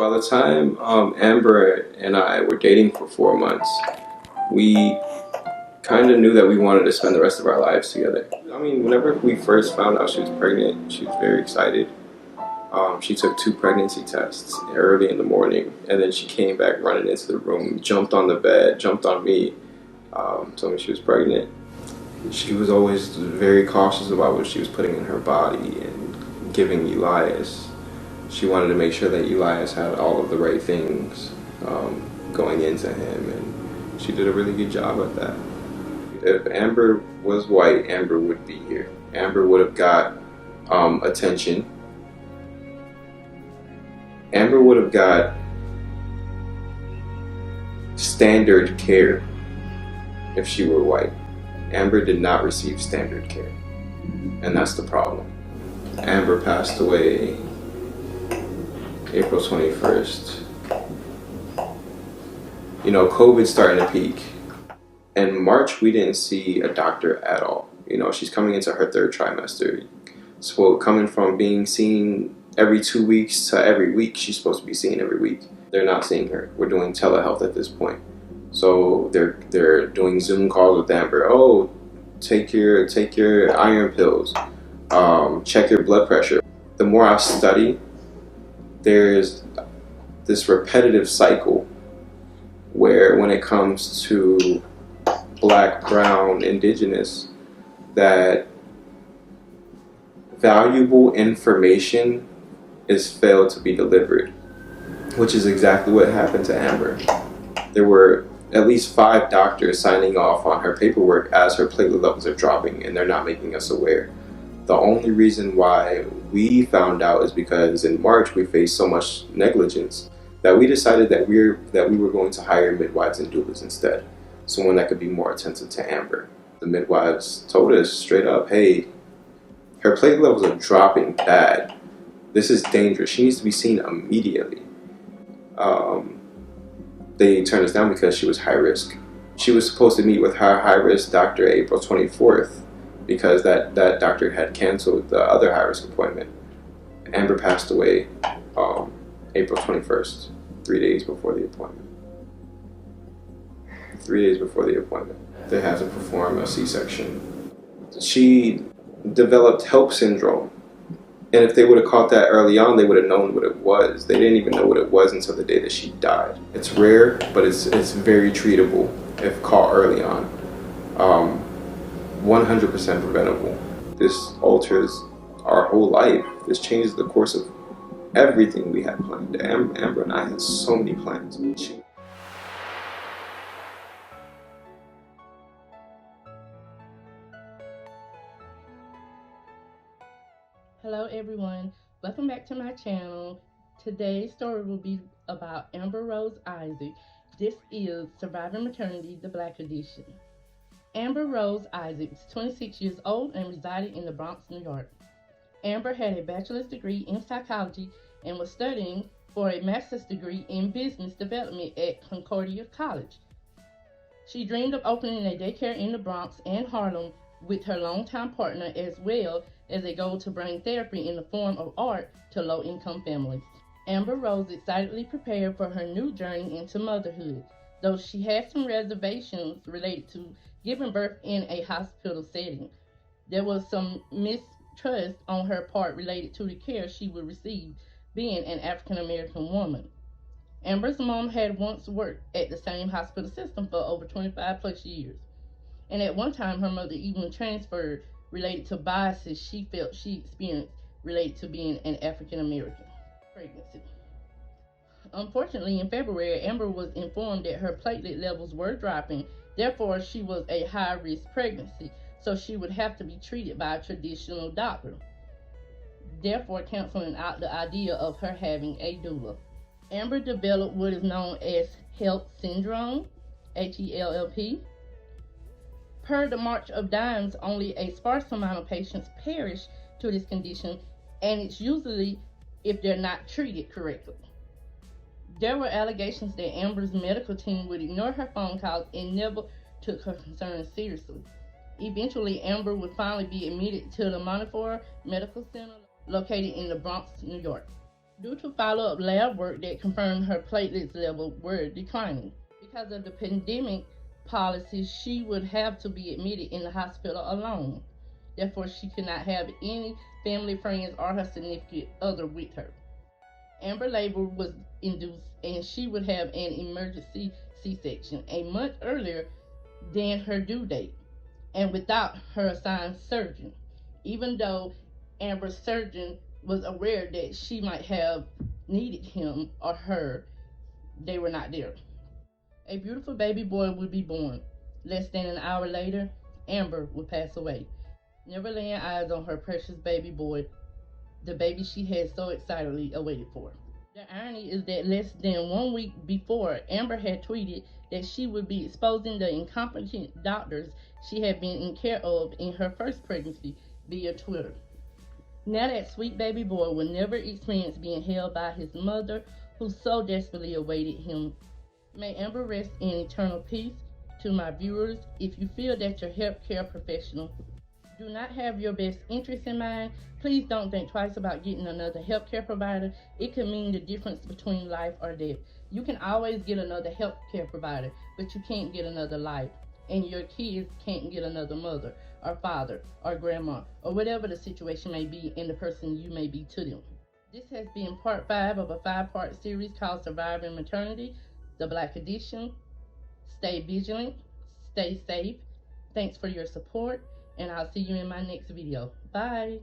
By the time Amber and I were dating for 4 months, we kind of knew that we wanted to spend the rest of our lives together. I mean, whenever we first found out she was pregnant, she was very excited. She took 2 pregnancy tests early in the morning, and then she came back running into the room, jumped on the bed, jumped on me, told me she was pregnant. She was always very cautious about what she was putting in her body and giving Elias. She wanted to make sure that Elias had all of the right things going into him, and she did a really good job at that. If Amber was white, Amber would be here. Amber would have got attention. Amber would have got standard care if she were white. Amber did not receive standard care, and that's the problem. Amber passed away April 21st. You know, COVID's starting to peak. In March, we didn't see a doctor at all. You know, she's coming into her 3rd trimester. So coming from being seen every 2 weeks to every week, she's supposed to be seen every week. They're not seeing her. We're doing telehealth at this point. So they're doing Zoom calls with Amber. Oh, take your iron pills. Check your blood pressure. The more I study, there's this repetitive cycle where when it comes to Black, brown, indigenous, that valuable information is failed to be delivered, which is exactly what happened to Amber. There were at least 5 doctors signing off on her paperwork as her platelet levels are dropping, and they're not making us aware. The only reason why we found out is because in March we faced so much negligence that we decided that we were going to hire midwives and doulas instead, someone that could be more attentive to Amber. The midwives told us straight up, hey, her platelet levels are dropping bad. This is dangerous. She needs to be seen immediately. They turned us down because she was high risk. She was supposed to meet with her high risk doctor April 24th because that doctor had canceled the other high risk appointment. Amber passed away April 21st, 3 days before the appointment. 3 days before the appointment. They had to perform a C-section. She developed HELP syndrome. And if they would have caught that early on, they would have known what it was. They didn't even know what it was until the day that she died. It's rare, but it's very treatable if caught early on. 100% preventable. This alters our whole life. This changes the course of everything we had planned. Amber and I had so many plans. Hello everyone, welcome back to my channel. Today's story will be about Amber Rose Isaac. This is Surviving Maternity, the Black Edition. Amber Rose Isaac is 26 years old and resided in the Bronx, New York. Amber had a bachelor's degree in psychology and was studying for a master's degree in business development at Concordia College. She dreamed of opening a daycare in the Bronx and Harlem with her longtime partner, as well as a goal to bring therapy in the form of art to low-income families. Amber Rose excitedly prepared for her new journey into motherhood, though she had some reservations related to giving birth in a hospital setting. There was some mistrust on her part related to the care she would receive being an African American woman. Amber's mom had once worked at the same hospital system for over 25 plus years, and at one time her mother even transferred related to biases she felt she experienced related to being an African American pregnancy. Unfortunately, in February, Amber was informed that her platelet levels were dropping, therefore she was a high-risk pregnancy, so she would have to be treated by a traditional doctor, therefore canceling out the idea of her having a doula. Amber developed what is known as HELP syndrome, HELLP. Per the March of Dimes, only a sparse amount of patients perish to this condition, and it's usually if they're not treated correctly. There were allegations that Amber's medical team would ignore her phone calls and never took her concerns seriously. Eventually, Amber would finally be admitted to the Montefiore Medical Center located in the Bronx, New York. Due to follow-up lab work that confirmed her platelets level were declining. Because of the pandemic policies, she would have to be admitted in the hospital alone. Therefore, she could not have any family, friends, or her significant other with her. Amber labor was induced and she would have an emergency C-section a month earlier than her due date and without her assigned surgeon, even though Amber's surgeon was aware that she might have needed him or her, they were not there. A beautiful baby boy would be born. Less than an hour later, Amber would pass away, never laying eyes on her precious baby boy, the baby she had so excitedly awaited for. The irony is that less than 1 week before, Amber had tweeted that she would be exposing the incompetent doctors she had been in care of in her first pregnancy via Twitter. Now that sweet baby boy will never experience being held by his mother, who so desperately awaited him. May Amber rest in eternal peace. To my viewers, if you feel that your healthcare professional do not have your best interests in mind, please don't think twice about getting another healthcare provider. It could mean the difference between life or death. You can always get another healthcare provider, but you can't get another life. And your kids can't get another mother or father or grandma or whatever the situation may be and the person you may be to them. This has been part 5 of a 5-part series called Surviving Maternity, the Black Edition. Stay vigilant, stay safe. Thanks for your support, and I'll see you in my next video. Bye.